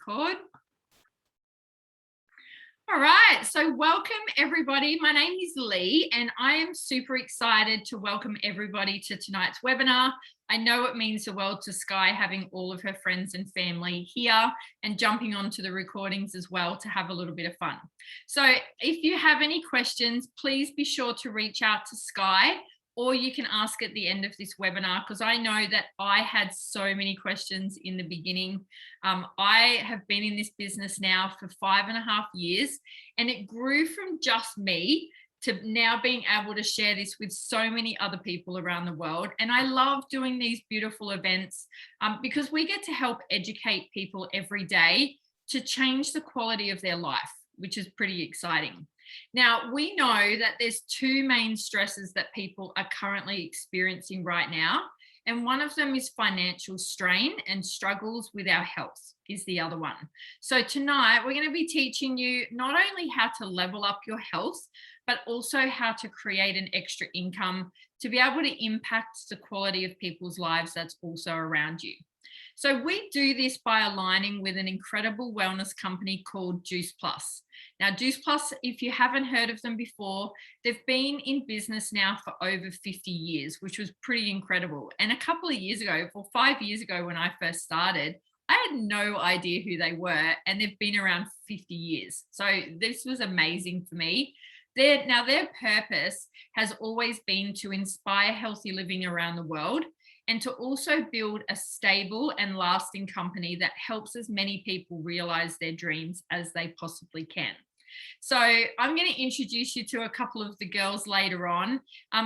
record. All right, so welcome everybody. My name is Lee and I am super excited to welcome everybody to tonight's webinar. I know it means the world to Skye having all of her friends and family here and jumping onto the recordings as well to have a little bit of fun. So if you have any questions, please be sure to reach out to Skye, or you can ask at the end of this webinar, because I know that I had so many questions in the beginning. I have been in this business now for 5.5 years, and it grew from just me to now being able to share this with so many other people around the world. And I love doing these beautiful events because we get to help educate people every day to change the quality of their life, which is pretty exciting. Now, we know that there's two main stresses that people are currently experiencing right now. And one of them is financial strain, and struggles with our health is the other one. So tonight, we're going to be teaching you not only how to level up your health, but also how to create an extra income to be able to impact the quality of people's lives that's also around you. So we do this by aligning with an incredible wellness company called Juice Plus. Now, Juice Plus, if you haven't heard of them before, they've been in business now for over 50 years, which was pretty incredible. And a couple of years ago, or 5 years ago when I first started, I had no idea who they were, and they've been around 50 years. So this was amazing for me. Their purpose has always been to inspire healthy living around the world, and to also build a stable and lasting company that helps as many people realize their dreams as they possibly can. So I'm going to introduce you to a couple of the girls later on,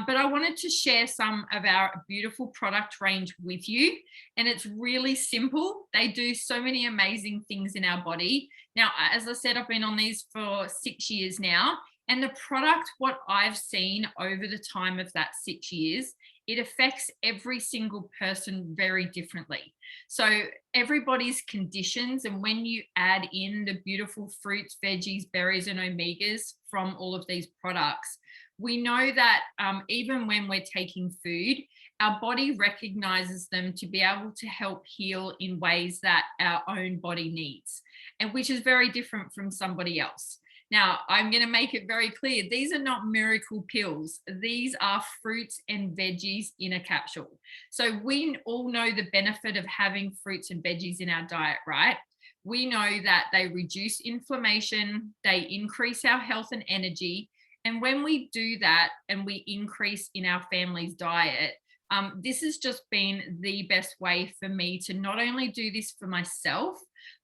but I wanted to share some of our beautiful product range with you. And it's really simple. They do so many amazing things in our body. Now, as I said, I've been on these for 6 years now. And the product, what I've seen over the time of that 6 years, it affects every single person very differently. So everybody's conditions, and when you add in the beautiful fruits, veggies, berries, and omegas from all of these products, we know that even when we're taking food, our body recognizes them to be able to help heal in ways that our own body needs, and which is very different from somebody else. Now, I'm going to make it very clear. These are not miracle pills. These are fruits and veggies in a capsule. So we all know the benefit of having fruits and veggies in our diet, right? We know that they reduce inflammation, they increase our health and energy. And when we do that and we increase in our family's diet, this has just been the best way for me to not only do this for myself,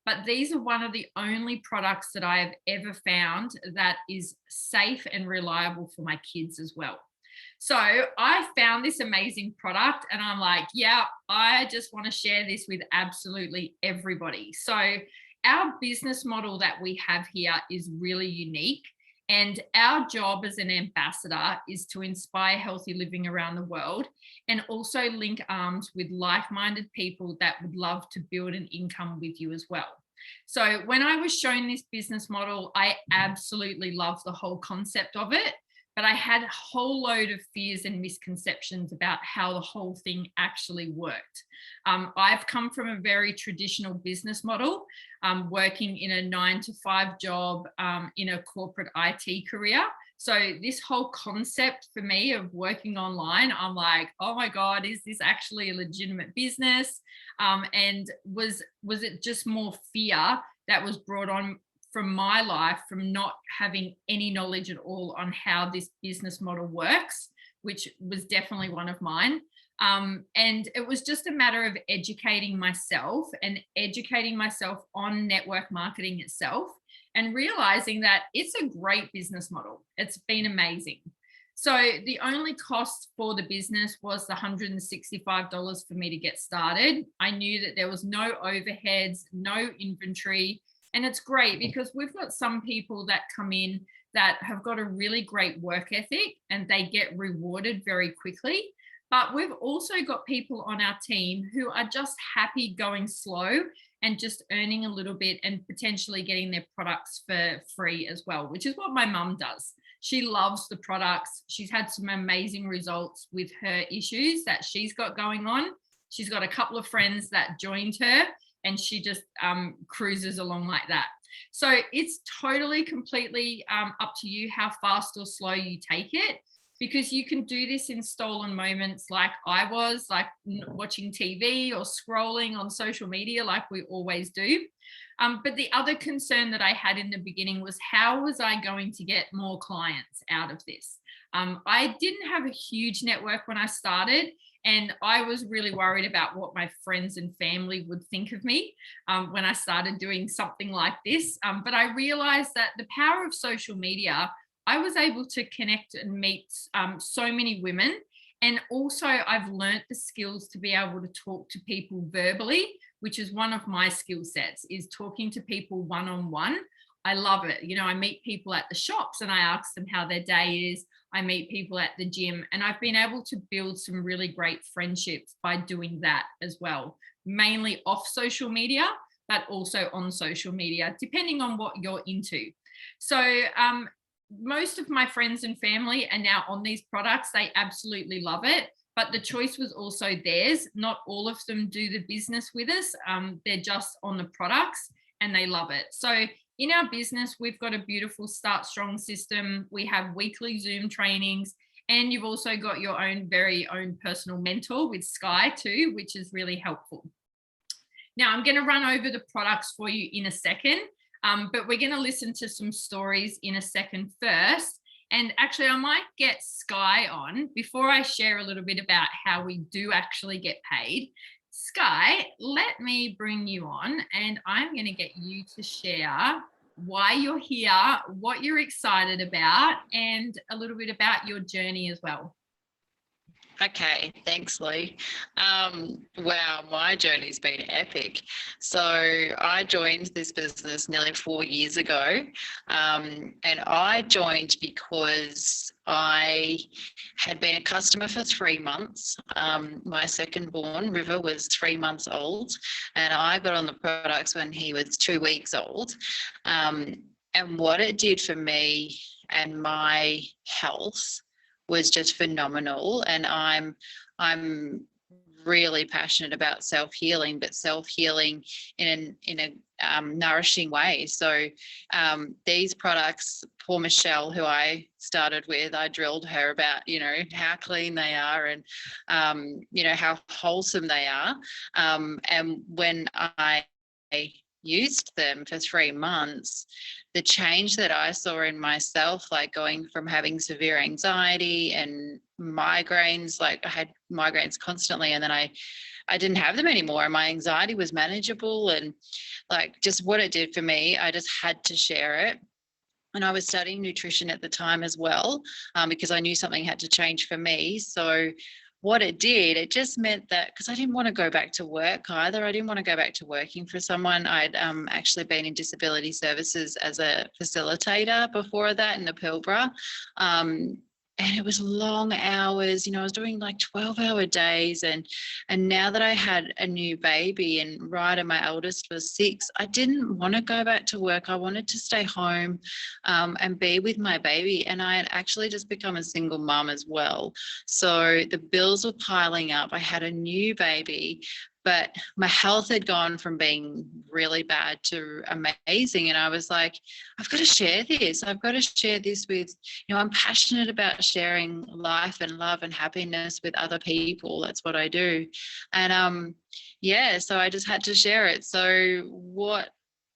but these are one of the only products that I have ever found that is safe and reliable for my kids as well. So I found this amazing product and I'm like, yeah, I just want to share this with absolutely everybody. So our business model that we have here is really unique. And our job as an ambassador is to inspire healthy living around the world, and also link arms with like-minded people that would love to build an income with you as well. So when I was shown this business model, I absolutely loved the whole concept of it, but I had a whole load of fears and misconceptions about how the whole thing actually worked. I've come from a very traditional business model, working in a 9-to-5 job in a corporate IT career. So this whole concept for me of working online, I'm like, oh my God, is this actually a legitimate business? And was it just more fear that was brought on from my life, from not having any knowledge at all on how this business model works, which was definitely one of mine. And it was just a matter of educating myself on network marketing itself, and realizing that it's a great business model. It's been amazing. So the only cost for the business was the $165 for me to get started. I knew that there was no overheads, no inventory. And it's great because we've got some people that come in that have got a really great work ethic and they get rewarded very quickly. But we've also got people on our team who are just happy going slow and just earning a little bit and potentially getting their products for free as well, which is what my mum does. She loves the products. She's had some amazing results with her issues that she's got going on. She's got a couple of friends that joined her and she just cruises along like that. So it's totally, completely up to you how fast or slow you take it, because you can do this in stolen moments like I was, like watching TV or scrolling on social media like we always do. But the other concern that I had in the beginning was, how was I going to get more clients out of this? I didn't have a huge network when I started, and I was really worried about what my friends and family would think of me when I started doing something like this. But I realized that the power of social media, I was able to connect and meet so many women. And also, I've learned the skills to be able to talk to people verbally, which is one of my skill sets, is talking to people one on one. I love it. You know, I meet people at the shops and I ask them how their day is. I meet people at the gym, and I've been able to build some really great friendships by doing that as well, mainly off social media, but also on social media, depending on what you're into. So, most of my friends and family are now on these products. They absolutely love it, but the choice was also theirs. Not all of them do the business with us. They're just on the products and they love it. So in our business, we've got a beautiful Start Strong system. We have weekly Zoom trainings, and you've also got your own very own personal mentor with Skye too, which is really helpful. Now I'm going to run over the products for you in a second, but we're going to listen to some stories in a second first. And actually, I might get Skye on before I share a little bit about how we do actually get paid. Skye, let me bring you on, and I'm going to get you to share why you're here, what you're excited about, and a little bit about your journey as well. Okay, thanks, Lee. Wow, my journey's been epic. So I joined this business nearly 4 years ago, and I joined because I had been a customer for 3 months. My second born, River, was 3 months old, and I got on the products when he was 2 weeks old. And what it did for me and my health was just phenomenal. And I'm really passionate about self-healing, but self-healing in a nourishing way. So these products, poor Michelle, who I started with, I drilled her about, you know, how clean they are and, you know, how wholesome they are. And when I used them for 3 months, the change that I saw in myself, like going from having severe anxiety and migraines, like I had migraines constantly, and then I didn't have them anymore, and my anxiety was manageable. And like, just what it did for me, I just had to share it. And I was studying nutrition at the time as well, because I knew something had to change for me. So what it did, it just meant that, because I didn't want to go back to work either. I didn't want to go back to working for someone. I'd actually been in disability services as a facilitator before that in the Pilbara. And it was long hours, you know, I was doing like 12-hour days. And now that I had a new baby, and Ryder, my eldest, was 6, I didn't want to go back to work. I wanted to stay home and be with my baby. And I had actually just become a single mum as well. So the bills were piling up. I had a new baby, but my health had gone from being really bad to amazing. And I was like, I've got to share this. I've got to share this with, you know, I'm passionate about sharing life and love and happiness with other people. That's what I do. And yeah, so I just had to share it. So what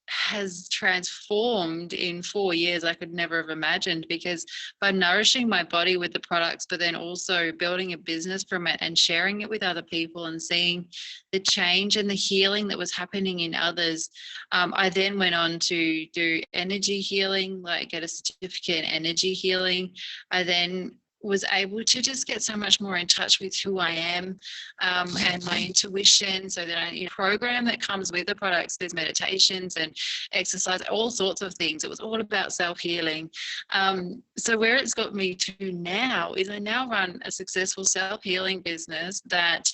has transformed in 4 years, I could never have imagined, because by nourishing my body with the products, but then also building a business from it and sharing it with other people and seeing the change and the healing that was happening in others, I then went on to do energy healing, like get a certificate in energy healing. I then was able to just get so much more in touch with who I am, and my intuition. So that a program that comes with the products, there's meditations and exercise, all sorts of things. It was all about self-healing. So where it's got me to now is I now run a successful self-healing business that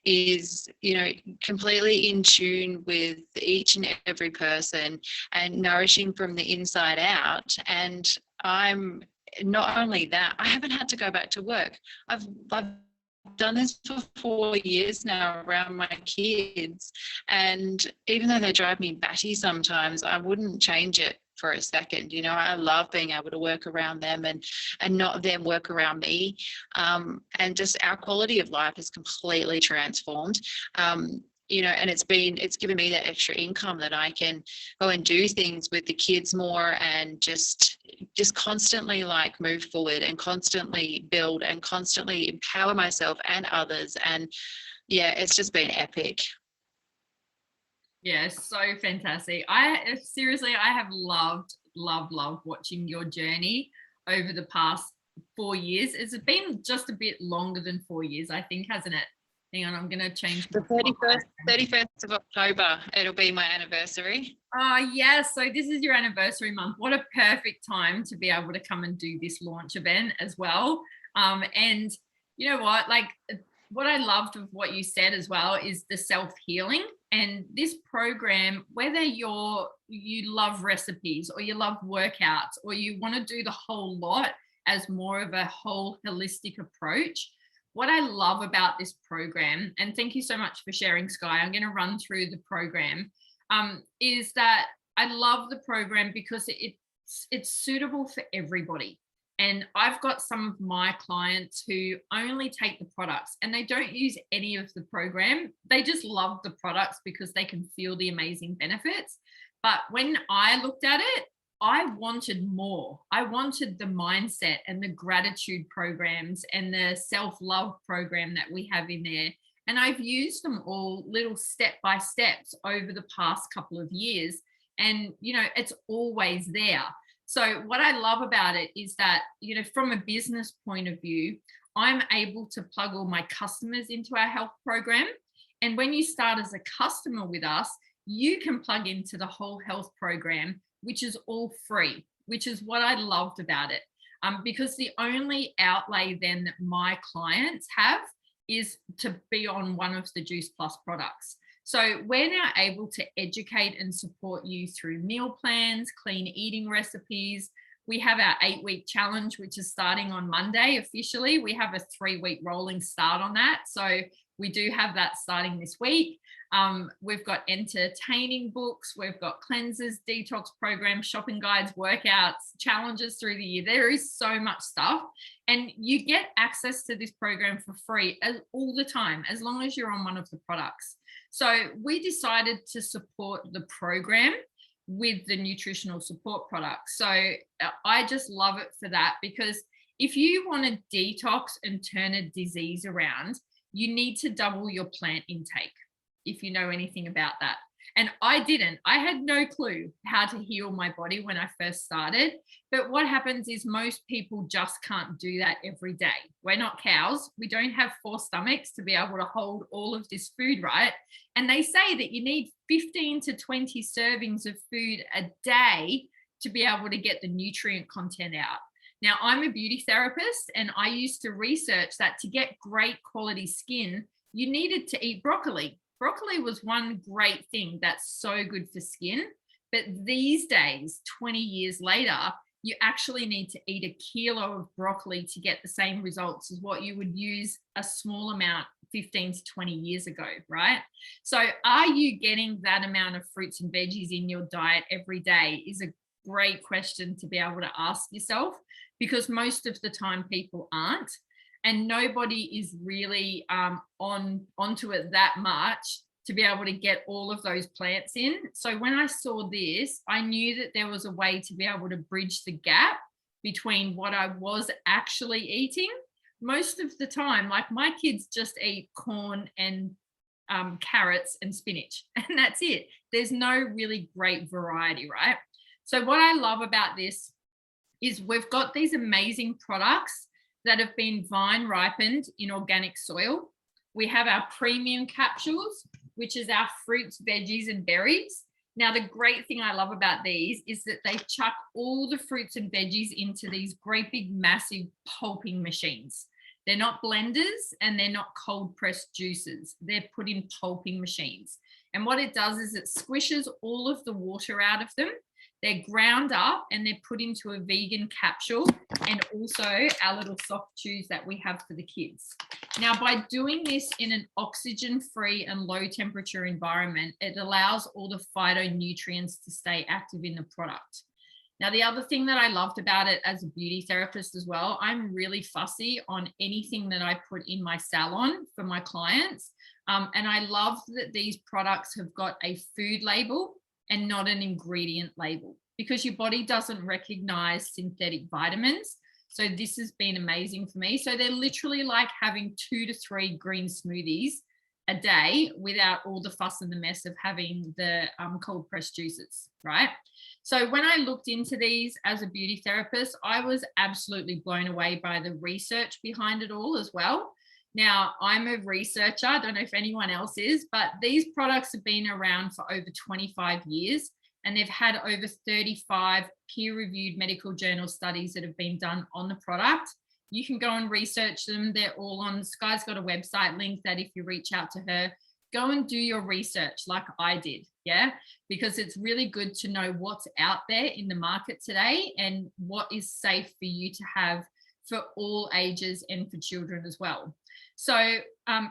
is, you know, completely in tune with each and every person and nourishing from the inside out. And I'm not only that, I haven't had to go back to work. I've done this for 4 years now around my kids, and even though they drive me batty sometimes, I wouldn't change it for a second. I love being able to work around them and not them work around me. And just our quality of life is completely transformed. And it's given me that extra income that I can go and do things with the kids more, and just constantly like move forward and constantly build and constantly empower myself and others. And yeah, it's just been epic. Yeah, so fantastic. I have loved, watching your journey over the past 4 years. It's been just a bit longer than 4 years, I think, hasn't it? Hang on, I'm going to change The 31st of October, it'll be my anniversary. Yeah, so this is your anniversary month. What a perfect time to be able to come and do this launch event as well. And you know what, like, what I loved of what you said as well is the self-healing. And this program, whether you love recipes or you love workouts or you want to do the whole lot as more of a whole holistic approach, what I love about this program, and thank you so much for sharing, Skye, I'm going to run through the program, is that I love the program because it's suitable for everybody. And I've got some of my clients who only take the products and they don't use any of the program. They just love the products because they can feel the amazing benefits. But when I looked at it, I wanted more. I wanted the mindset and the gratitude programs and the self-love program that we have in there. And I've used them all little step by steps over the past couple of years. And, it's always there. So what I love about it is that, from a business point of view, I'm able to plug all my customers into our health program. And when you start as a customer with us, you can plug into the whole health program, which is all free, which is what I loved about it. Because the only outlay then that my clients have is to be on one of the Juice Plus products. So we're now able to educate and support you through meal plans, clean eating recipes. We have our 8-week challenge, which is starting on Monday officially. We have a 3-week rolling start on that. So we do have that starting this week. We've got entertaining books. We've got cleansers, detox programs, shopping guides, workouts, challenges through the year. There is so much stuff. And you get access to this program for free all the time, as long as you're on one of the products. So we decided to support the program with the nutritional support products. So I just love it for that, because if you want to detox and turn a disease around, you need to double your plant intake, if you know anything about that. And I didn't. I had no clue how to heal my body when I first started. But what happens is most people just can't do that every day. We're not cows. We don't have 4 stomachs to be able to hold all of this food, right? And they say that you need 15 to 20 servings of food a day to be able to get the nutrient content out. Now, I'm a beauty therapist, and I used to research that to get great quality skin, you needed to eat broccoli. Broccoli was one great thing that's so good for skin. But these days, 20 years later, you actually need to eat a kilo of broccoli to get the same results as what you would use a small amount 15 to 20 years ago, right? So are you getting that amount of fruits and veggies in your diet every day is a great question to be able to ask yourself, because most of the time people aren't. And nobody is really onto it that much to be able to get all of those plants in. So when I saw this, I knew that there was a way to be able to bridge the gap between what I was actually eating. Most of the time, like, my kids just eat corn and carrots and spinach, and that's it. There's no really great variety, right? So what I love about this is we've got these amazing products that have been vine ripened in organic soil. We have our premium capsules, which is our fruits, veggies, and berries. Now, the great thing I love about these is that they chuck all the fruits and veggies into these great big massive pulping machines. They're not blenders and they're not cold pressed juicers. They're put in pulping machines. And what it does is it squishes all of the water out of them. They're ground up and they're put into a vegan capsule, and also our little soft chews that we have for the kids. Now, by doing this in an oxygen-free and low-temperature environment, it allows all the phytonutrients to stay active in the product. Now, the other thing that I loved about it as a beauty therapist as well, I'm really fussy on anything that I put in my salon for my clients. And I love that these products have got a food label and not an ingredient label, because your body doesn't recognize synthetic vitamins. So this has been amazing for me. So they're literally like having 2 to 3 green smoothies a day without all the fuss and the mess of having the cold pressed juices, right? So when I looked into these as a beauty therapist, I was absolutely blown away by the research behind it all as well. Now, I'm a researcher. I don't know if anyone else is, but these products have been around for over 25 years, and they've had over 35 peer-reviewed medical journal studies that have been done on the product. You can go and research them. They're all on, Skye's got a website link that if you reach out to her, go and do your research like I did, yeah? Because it's really good to know what's out there in the market today and what is safe for you to have for all ages and for children as well. So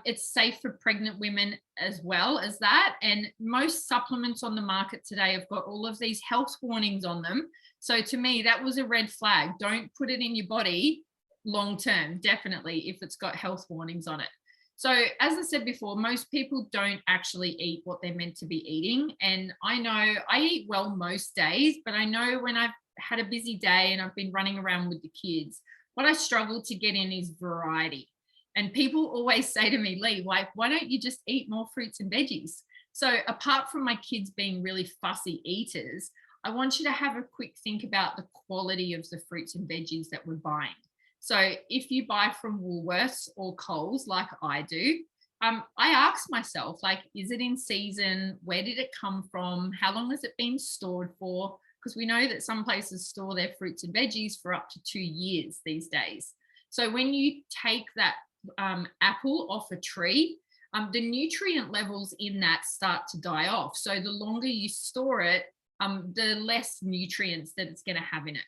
it's safe for pregnant women as well as that. And most supplements on the market today have got all of these health warnings on them. So to me, that was a red flag. Don't put it in your body long term, definitely, if it's got health warnings on it. So as I said before, most people don't actually eat what they're meant to be eating. And I know I eat well most days, but I know when I've had a busy day and I've been running around with the kids, what I struggle to get in is variety. And people always say to me, Lee, why don't you just eat more fruits and veggies? So apart from my kids being really fussy eaters, I want you to have a quick think about the quality of the fruits and veggies that we're buying. So if you buy from Woolworths or Coles, like I do, I ask myself, like, is it in season? Where did it come from? How long has it been stored for? Because we know that some places store their fruits and veggies for up to 2 years these days. So when you take that apple off a tree, the nutrient levels in that start to die off. So the longer you store it, the less nutrients that it's going to have in it.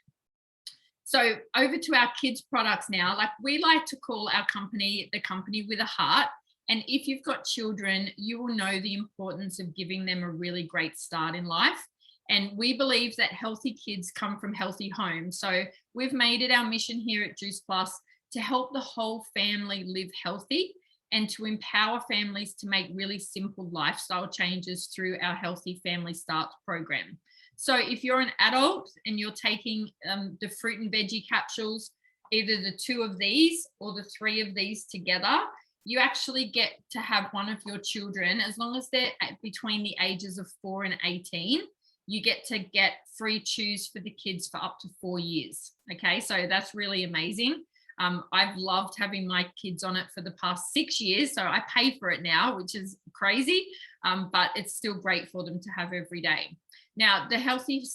So over to our kids products now. Like, we like to call our company the company with a heart. And if you've got children, you will know the importance of giving them a really great start in life. And we believe that healthy kids come from healthy homes. So we've made it our mission here at Juice Plus to help the whole family live healthy and to empower families to make really simple lifestyle changes through our Healthy Family Start program. So if you're an adult and you're taking the fruit and veggie capsules, either the 2 of these or the 3 of these together, you actually get to have one of your children, as long as they're between the ages of 4 and 18, you get to get free chews for the kids for up to 4 years. Okay, so that's really amazing. I've loved having my kids on it for the past 6 years, so I pay for it now, which is crazy, but it's still great for them to have every day. Now, the Healthy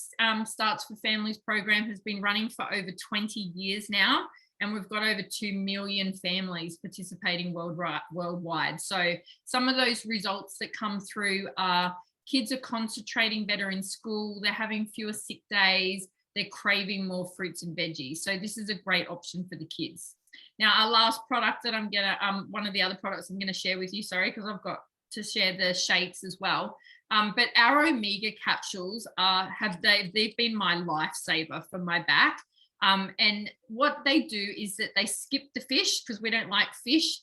Starts for Families program has been running for over 20 years now, and we've got over 2 million families participating worldwide. So some of those results that come through are kids are concentrating better in school, they're having fewer sick days, they're craving more fruits and veggies. So this is a great option for the kids. Now, our last product that I'm gonna, one of the other products I'm gonna share with you, sorry, because I've got to share the shakes as well. But our Omega capsules they've been my lifesaver for my back. And what they do is that they skip the fish, because we don't like fish,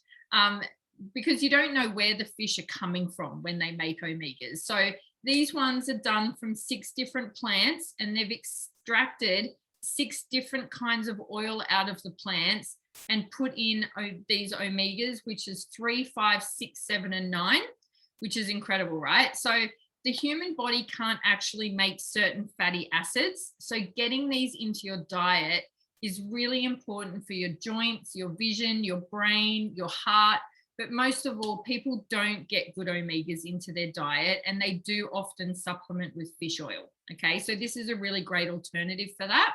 because you don't know where the fish are coming from when they make omegas. So these ones are done from 6 different plants, and they've extracted 6 different kinds of oil out of the plants and put in these omegas, which is 3, 5, 6, 7, and 9, which is incredible, right? So the human body can't actually make certain fatty acids. So getting these into your diet is really important for your joints, your vision, your brain, your heart. But most of all, people don't get good omegas into their diet, and they do often supplement with fish oil. Okay, so this is a really great alternative for that.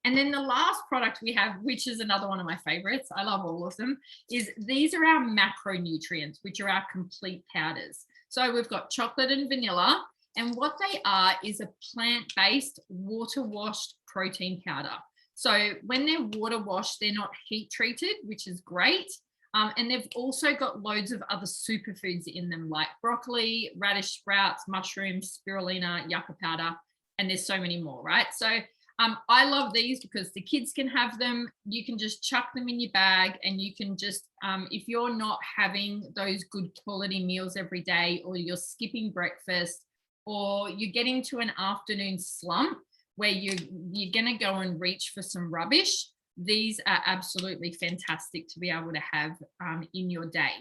And then the last product we have, which is another one of my favorites, I love all of them, is these are our macronutrients, which are our complete powders. So we've got chocolate and vanilla, And what they are is a plant-based water washed protein powder. So when they're water washed, they're not heat treated, which is great. And they've also got loads of other superfoods in them, like broccoli, radish sprouts, mushrooms, spirulina, yucca powder, and there's so many more, right? So I love these because the kids can have them. You can just chuck them in your bag, and you can just, if you're not having those good quality meals every day, or you're skipping breakfast, or you're getting to an afternoon slump where you're going to go and reach for some rubbish, these are absolutely fantastic to be able to have in your day.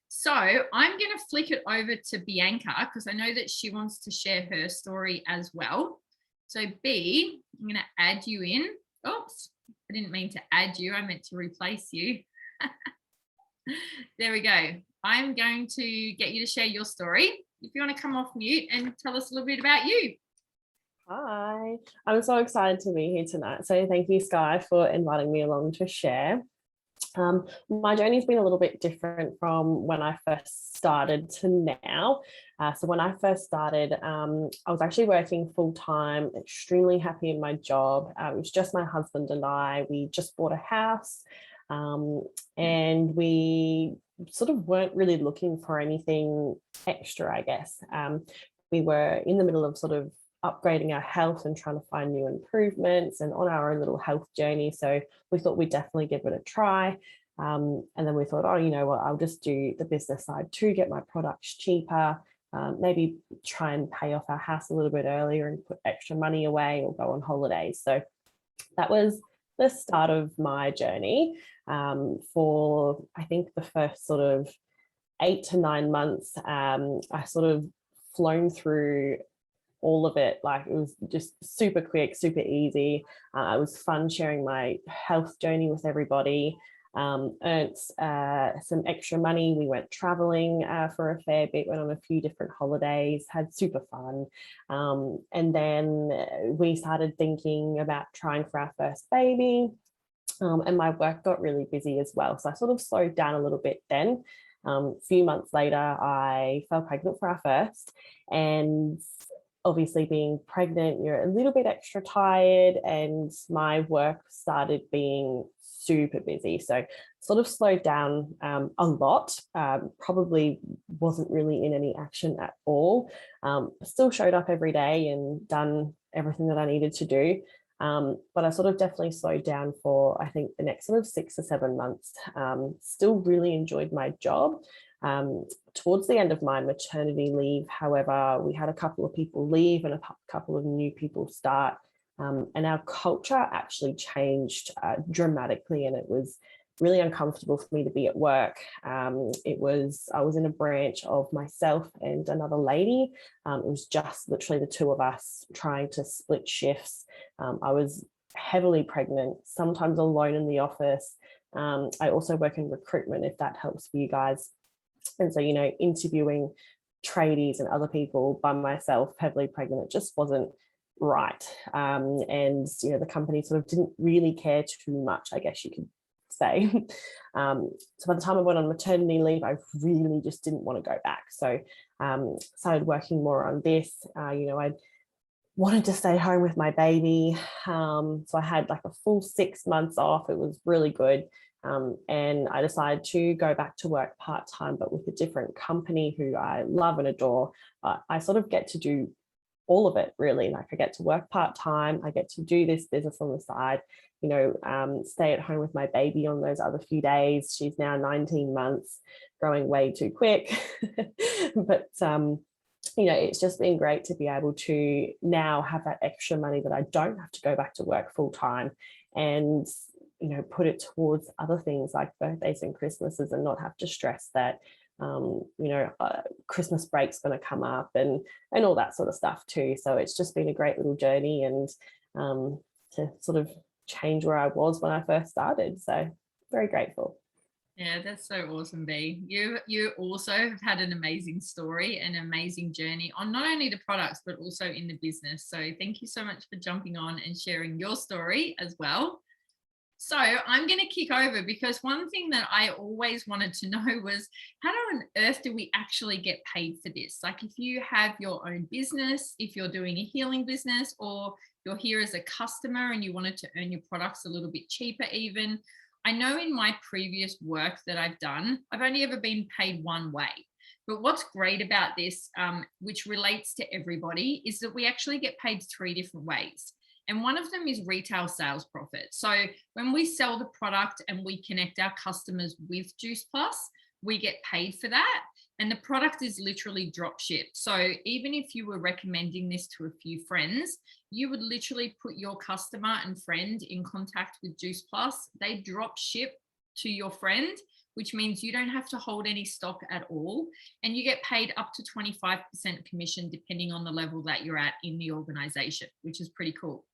So I'm going to flick it over to Bianca because I know that she wants to share her story as well. So B, I'm going to add you in. Oops, I didn't mean to add you. I meant to replace you. There we go. I'm going to get you to share your story. If you want to come off mute and tell us a little bit about you. Hi, I'm so excited to be here tonight. So thank you, Skye, for inviting me along to share. My journey's been a little bit different from when I first started to now. So when I first started, I was actually working full time, extremely happy in my job. It was just my husband and I. We just bought a house, and we sort of weren't really looking for anything extra, I guess. We were in the middle of sort of upgrading our health and trying to find new improvements and on our own little health journey. So we thought we'd definitely give it a try. And then we thought, oh, you know what, I'll just do the business side too, get my products cheaper, maybe try and pay off our house a little bit earlier and put extra money away or go on holidays. So that was the start of my journey. For I think the first sort of 8 to 9 months, I sort of flown through all of it. Like, it was just super quick, super easy. It was fun sharing my health journey with everybody. Earned some extra money. We went traveling for a fair bit, went on a few different holidays, had super fun. And then we started thinking about trying for our first baby. And my work got really busy as well. So I sort of slowed down a little bit then. A few months later, I fell pregnant for our first, and obviously being pregnant, you're a little bit extra tired, and my work started being super busy. So sort of slowed down a lot, probably wasn't really in any action at all. Still showed up every day and done everything that I needed to do. But I sort of definitely slowed down for, I think, the next sort of 6 or 7 months. Still really enjoyed my job. Towards the end of my maternity leave, however, we had a couple of people leave and a couple of new people start, and our culture actually changed dramatically, and it was really uncomfortable for me to be at work. I was in a branch of myself and another lady. It was just literally the two of us trying to split shifts. I was heavily pregnant, sometimes alone in the office. I also work in recruitment, if that helps for you guys. And so, you know, interviewing tradies and other people by myself, heavily pregnant, it just wasn't right. And, you know, the company sort of didn't really care too much, I guess you could say. So by the time I went on maternity leave, I really just didn't want to go back. So started working more on this. You know, I wanted to stay home with my baby. So I had like a full 6 months off. It was really good. And I decided to go back to work part-time, but with a different company who I love and adore. I sort of get to do all of it, really. Like, I get to work part-time, I get to do this business on the side, you know, stay at home with my baby on those other few days. She's now 19 months, growing way too quick. But you know, it's just been great to be able to now have that extra money that I don't have to go back to work full-time, and you know, put it towards other things like birthdays and Christmases, and not have to stress that you know, Christmas break's going to come up and all that sort of stuff too. So it's just been a great little journey, and to sort of change where I was when I first started. So very grateful. Yeah, that's so awesome, B. You also have had an amazing story and amazing journey on not only the products but also in the business. So thank you so much for jumping on and sharing your story as well. So I'm going to kick over, because one thing that I always wanted to know was, how on earth do we actually get paid for this? Like, if you have your own business, if you're doing a healing business, or you're here as a customer and you wanted to earn your products a little bit cheaper even. I know in my previous work that I've done, I've only ever been paid one way. But what's great about this, which relates to everybody, is that we actually get paid 3 different ways. And one of them is retail sales profit. So when we sell the product and we connect our customers with Juice Plus, we get paid for that. And the product is literally drop shipped. So even if you were recommending this to a few friends, you would literally put your customer and friend in contact with Juice Plus. They drop ship to your friend, which means you don't have to hold any stock at all. And you get paid up to 25% commission, depending on the level that you're at in the organization, which is pretty cool.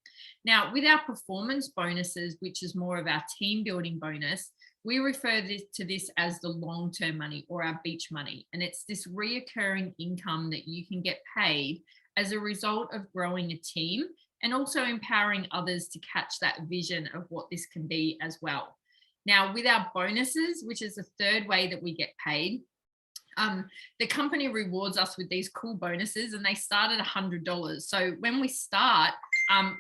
Now, with our performance bonuses, which is more of our team building bonus, we refer to this as the long-term money, or our beach money. And it's this reoccurring income that you can get paid as a result of growing a team, and also empowering others to catch that vision of what this can be as well. Now, with our bonuses, which is the third way that we get paid, the company rewards us with these cool bonuses, and they start at $100. So when we start,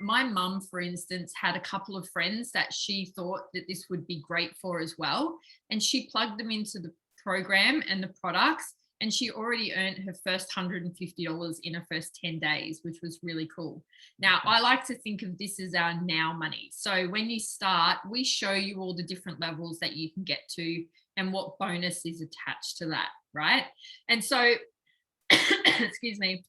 my mum, for instance, had a couple of friends that she thought that this would be great for as well. And she plugged them into the program and the products, and she already earned her first $150 in her first 10 days, which was really cool. Now, I like to think of this as our now money. So when you start, we show you all the different levels that you can get to and what bonus is attached to that, right? And so, excuse me,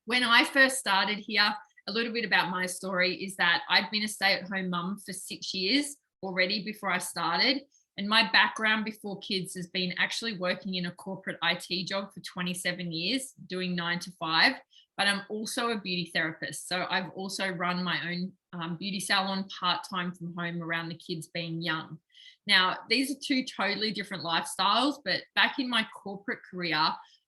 when I first started here, a little bit about my story is that I'd been a stay-at-home mum for 6 years already before I started. And my background before kids has been actually working in a corporate IT job for 27 years, doing 9 to 5. But I'm also a beauty therapist. So I've also run my own beauty salon part-time from home around the kids being young. Now, these are 2 totally different lifestyles, but back in my corporate career,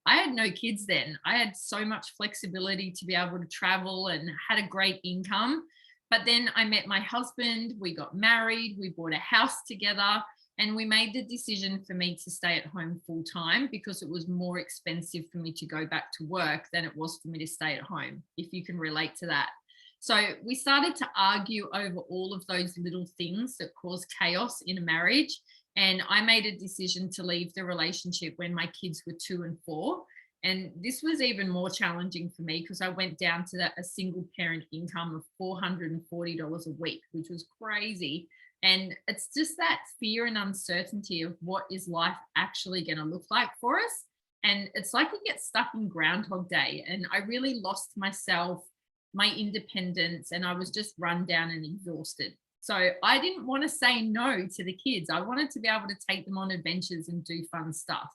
I had no kids then. I had so much flexibility to be able to travel and had a great income. But then I met my husband, we got married, we bought a house together, and we made the decision for me to stay at home full time, because it was more expensive for me to go back to work than it was for me to stay at home, if you can relate to that. So we started to argue over all of those little things that cause chaos in a marriage. And I made a decision to leave the relationship when my kids were 2 and 4. And this was even more challenging for me, because I went down to a single parent income of $440 a week, which was crazy. And it's just that fear and uncertainty of what is life actually going to look like for us. And it's like you get stuck in Groundhog Day. And I really lost myself, my independence, and I was just run down and exhausted. So I didn't want to say no to the kids. I wanted to be able to take them on adventures and do fun stuff.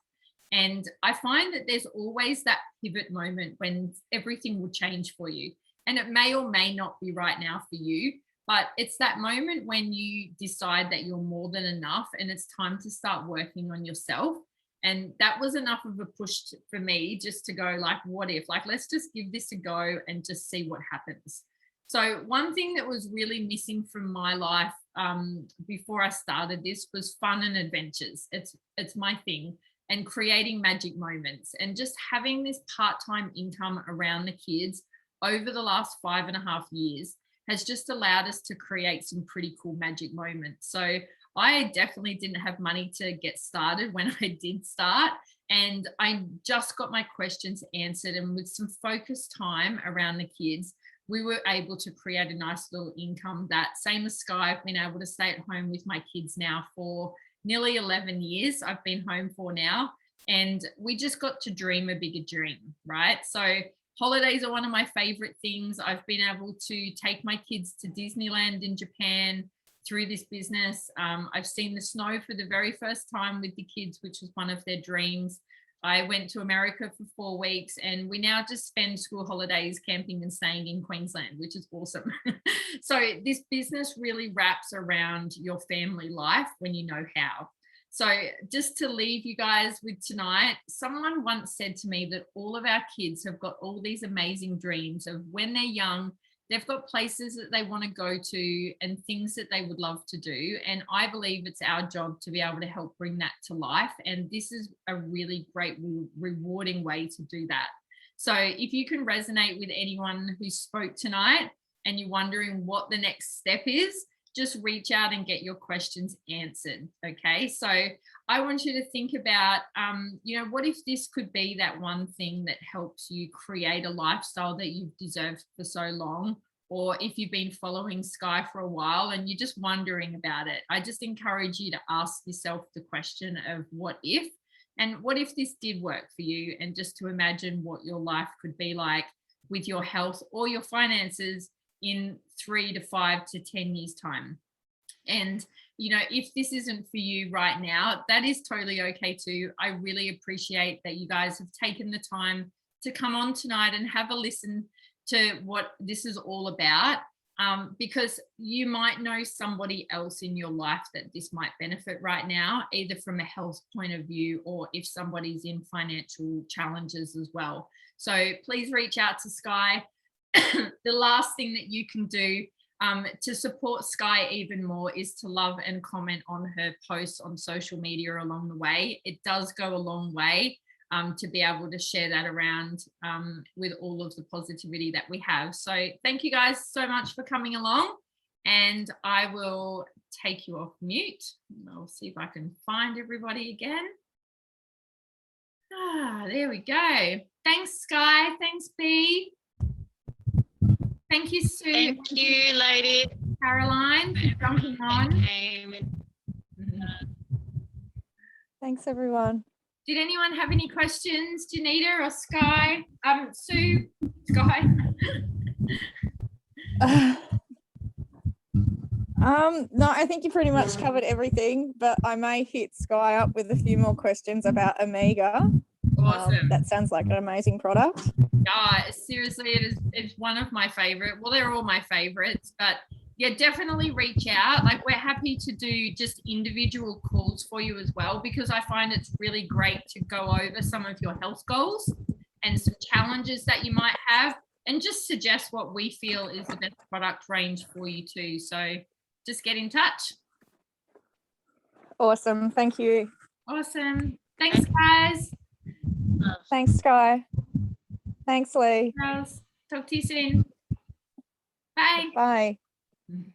And I find that there's always that pivot moment when everything will change for you. And it may or may not be right now for you, but it's that moment when you decide that you're more than enough and it's time to start working on yourself. And that was enough of a push for me, just to go like, what if? Like, let's just give this a go and just see what happens. So one thing that was really missing from my life before I started this was fun and adventures. It's my thing. And creating magic moments and just having this part-time income around the kids over the last 5.5 years has just allowed us to create some pretty cool magic moments. So I definitely didn't have money to get started when I did start, and I just got my questions answered. And with some focused time around the kids, we were able to create a nice little income that, same as Skye, I've been able to stay at home with my kids now for nearly 11 years. I've been home for now, and we just got to dream a bigger dream, right? So holidays are one of my favorite things. I've been able to take my kids to Disneyland in Japan through this business. I've seen the snow for the very first time with the kids, which was one of their dreams. I went to America for 4 weeks, and we now just spend school holidays camping and staying in Queensland, which is awesome. So this business really wraps around your family life when you know how. So just to leave you guys with tonight, someone once said to me that all of our kids have got all these amazing dreams of when they're young, They've got places that they want to go to and things that they would love to do. And I believe it's our job to be able to help bring that to life. And this is a really great, rewarding way to do that. So if you can resonate with anyone who spoke tonight and you're wondering what the next step is, just reach out and get your questions answered. Okay. So I want you to think about, what if this could be that one thing that helps you create a lifestyle that you've deserved for so long? Or if you've been following Skye for a while and you're just wondering about it, I just encourage you to ask yourself the question of what if, and what if this did work for you, and just to imagine what your life could be like with your health or your finances in 3 to 5 to 10 years time. And if this isn't for you right now, that is totally okay too. I really appreciate that you guys have taken the time to come on tonight and have a listen to what this is all about, because you might know somebody else in your life that this might benefit right now, either from a health point of view or if somebody's in financial challenges as well. So please reach out to Skye. The last thing that you can do to support Skye even more is to love and comment on her posts on social media along the way. It does go a long way to be able to share that around with all of the positivity that we have. So thank you guys so much for coming along, and I will take you off mute. I'll see if I can find everybody again. There we go. Thanks, Skye. Thanks, B. Thank you, Sue. Thank you, lady. Caroline, for jumping on. Thanks, everyone. Did anyone have any questions, Janita or Skye? Sue, Skye. No, I think you pretty much covered everything, but I may hit Skye up with a few more questions about Omega. Awesome. That sounds like an amazing product. Yeah, seriously, it's one of my favorite. Well, they're all my favorites, but yeah, definitely reach out. Like, we're happy to do just individual calls for you as well, because I find it's really great to go over some of your health goals and some challenges that you might have, and just suggest what we feel is the best product range for you too. So just get in touch. Awesome. Thank you. Awesome. Thanks, guys. Thanks, Skye. Thanks, Lee. Talk to you soon. Bye. Bye. Mm-hmm.